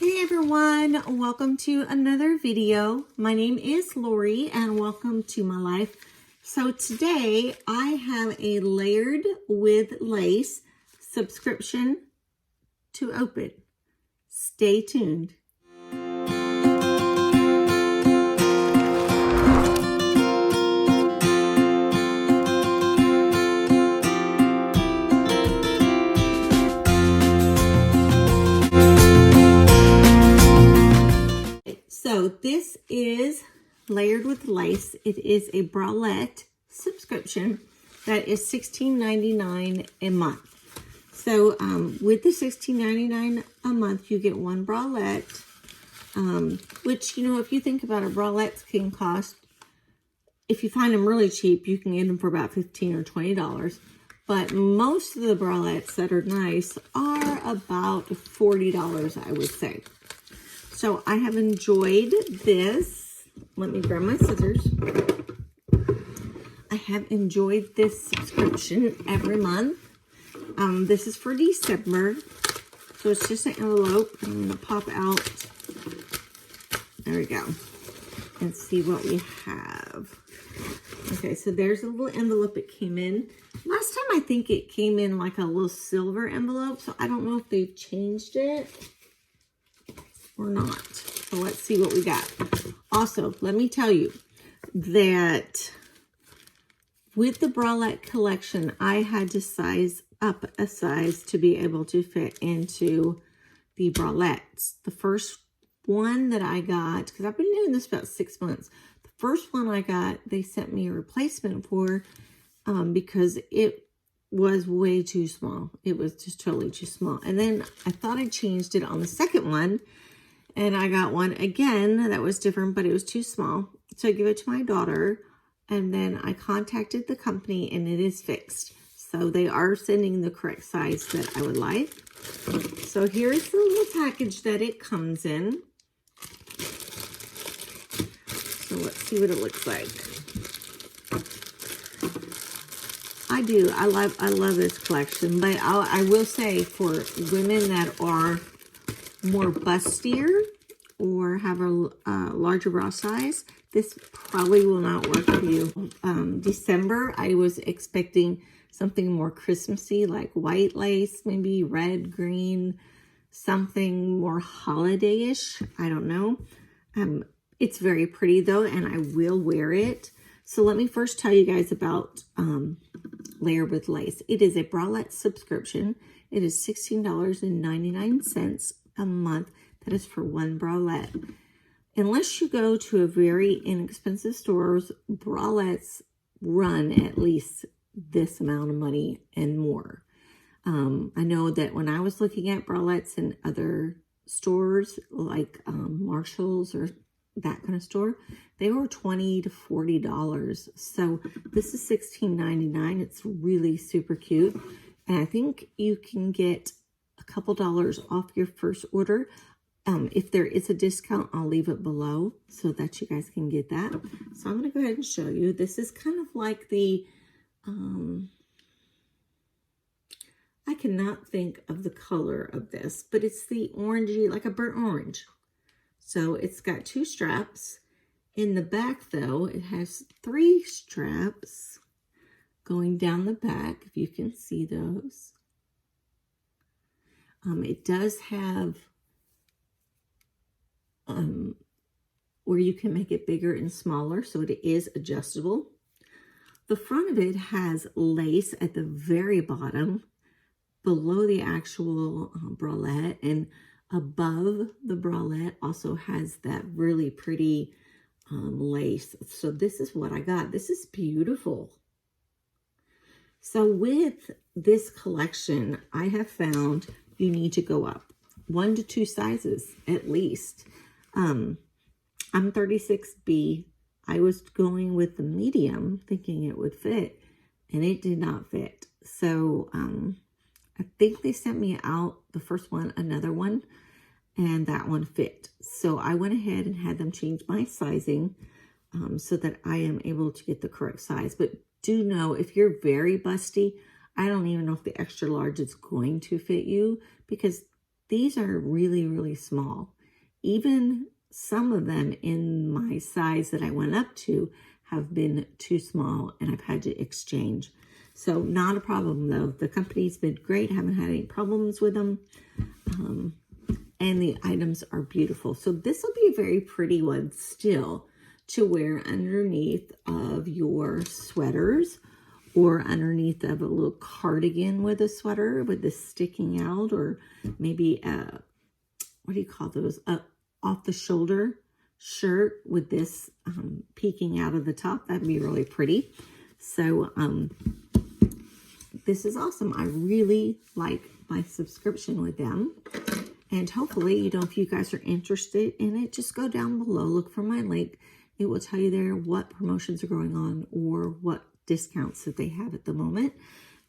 Hey everyone, welcome to another video. My name is Lori and welcome to my life. So today I have a layered with lace subscription to open. Stay tuned. So this is layered with lace. It is a bralette subscription that is $16.99 a month. So with the $16.99 a month, you get one bralette, which, you know, if you think about it, bralettes can cost, if you find them really cheap, you can get them for about $15 or $20. But most of the bralettes that are nice are about $40, I would say. So I have enjoyed this. Let me grab my scissors. I have enjoyed this subscription every month. This is for December. So it's just an envelope. I'm going to pop out. There we go. And see what we have. Okay, so there's a little envelope it came in. Last time I think it came in like a little silver envelope. So I don't know if they've changed it or not. So let's see what we got. Also, let me tell you that with the bralette collection, I had to size up a size to be able to fit into the bralettes. The first one that I got, because I've been doing this about 6 months, the first one I got, they sent me a replacement for because it was way too small. It was just totally too small. And then I thought I changed it on the second one, and I got one again that was different, but it was too small. So I gave it to my daughter, and then I contacted the company, and it is fixed. So they are sending the correct size that I would like. So here's the little package that it comes in. So let's see what it looks like. I love this collection, but I will say for women that are more bustier or have a larger bra size, this probably will not work for you. December, I was expecting something more Christmassy, like white lace, maybe red, green, something more holiday-ish. I don't know. It's very pretty though, and I will wear it. So let me first tell you guys about Layer with Lace. It is a bralette subscription. It is $16.99 a month. That is for one bralette. Unless you go to a very inexpensive stores, bralettes run at least this amount of money and more. I know that when I was looking at bralettes in other stores like Marshall's or that kind of store, they were $20 to $40. So this is $16.99. It's really super cute. And I think you can get a couple dollars off your first order. If there is a discount, I'll leave it below so that you guys can get that. So I'm going to go ahead and show you. This is kind of like the, I cannot think of the color of this, but it's the orangey, like a burnt orange. So it's got two straps. In the back though, it has 3 straps going down the back, if you can see those. It does have where you can make it bigger and smaller, so it is adjustable. The front of it has lace at the very bottom, below the actual bralette, and above the bralette also has that really pretty lace. So this is what I got. This is beautiful. So with this collection, I have found you need to go up 1 to 2 sizes at least. I'm 36B. I was going with the medium thinking it would fit, and it did not fit. So I think they sent me out, the first one, another one, and that one fit. So I went ahead and had them change my sizing so that I am able to get the correct size. But do know, if you're very busty, I don't even know if the extra large is going to fit you, because these are really, really small. Even some of them in my size that I went up to have been too small, and I've had to exchange. So not a problem though. The company's been great. Haven't had any problems with them. And the items are beautiful. So this will be a very pretty one still to wear underneath of your sweaters, or underneath of a little cardigan with a sweater with this sticking out, or maybe what do you call those? Off the shoulder shirt with this peeking out of the top. That'd be really pretty. So this is awesome. I really like my subscription with them. And hopefully, you know, if you guys are interested in it, just go down below, look for my link. It will tell you there what promotions are going on or what discounts that they have at the moment.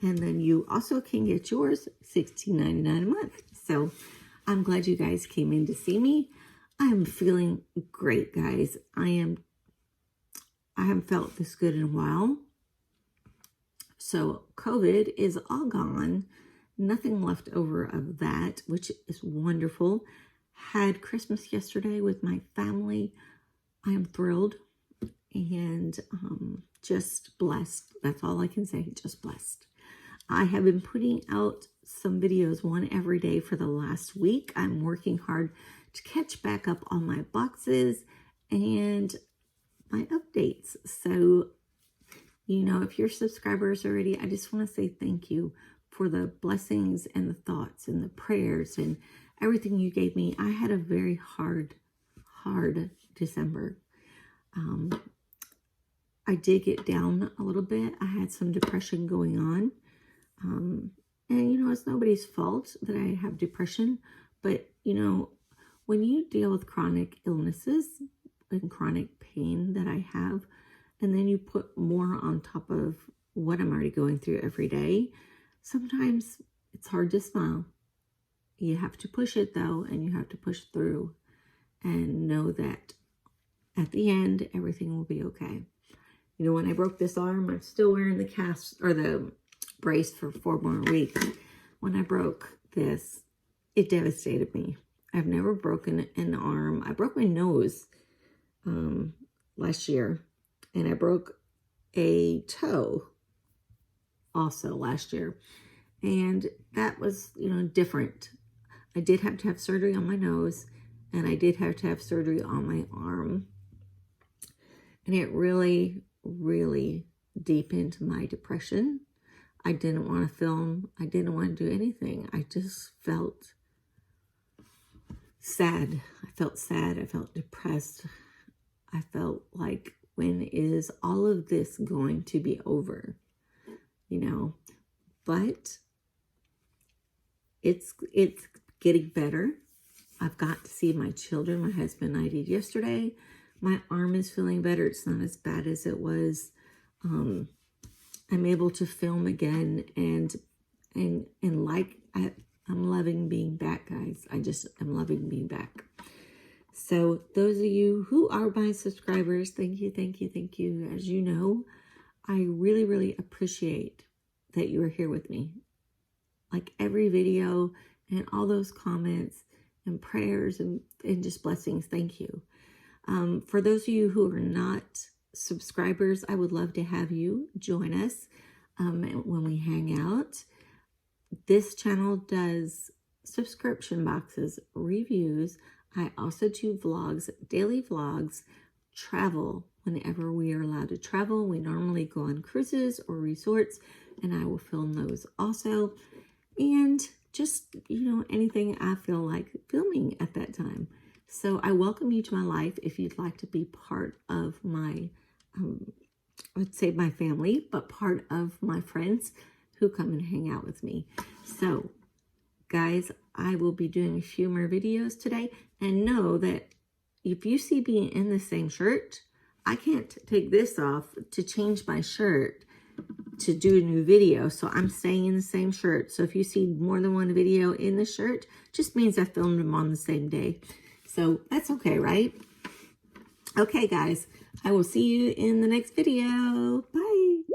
And then you also can get yours $16.99 a month. So I'm glad you guys came in to see me. I am feeling great, guys. I haven't felt this good in a while. So COVID is all gone. Nothing left over of that, which is wonderful. Had Christmas yesterday with my family. I am thrilled and just blessed. That's all I can say, just blessed. I have been putting out some videos, one every day for the last week. I'm working hard to catch back up on my boxes and my updates. So, you know, if you're subscribers already, I just want to say thank you for the blessings and the thoughts and the prayers and everything you gave me. I had a very hard December. I did get down a little bit. I had some depression going on. And, you know, it's nobody's fault that I have depression. But, you know, when you deal with chronic illnesses and chronic pain that I have, and then you put more on top of what I'm already going through every day, sometimes it's hard to smile. You have to push it, though, and you have to push through and know that at the end, everything will be okay. You know, when I broke this arm, I'm still wearing the cast or the brace for 4 more weeks. When I broke this, it devastated me. I've never broken an arm. I broke my nose last year, and I broke a toe also last year. And that was, you know, different. I did have to have surgery on my nose, and I did have to have surgery on my arm. And it really, really deepened my depression. I didn't want to film. I didn't want to do anything. I just felt sad. I felt sad. I felt depressed. I felt like, when is all of this going to be over? You know, but it's getting better. I've got to see my children. My husband and I did yesterday. My arm is feeling better. It's not as bad as it was. I'm able to film again, and like I'm loving being back, guys. I'm loving being back. So those of you who are my subscribers, thank you, thank you, thank you. As you know, I really, really appreciate that you are here with me. Like every video and all those comments and prayers and just blessings. Thank you. For those of you who are not subscribers, I would love to have you join us when we hang out. This channel does subscription boxes, reviews. I also do vlogs, daily vlogs, travel whenever we are allowed to travel. We normally go on cruises or resorts, and I will film those also. And just, you know, anything I feel like filming at that time. So I welcome you to my life if you'd like to be part of my, let's say my family, but part of my friends who come and hang out with me. So guys, I will be doing a few more videos today, and know that if you see me in the same shirt, I can't take this off to change my shirt to do a new video. So I'm staying in the same shirt. So if you see more than one video in the shirt, just means I filmed them on the same day. So that's okay, right? Okay, guys, I will see you in the next video. Bye.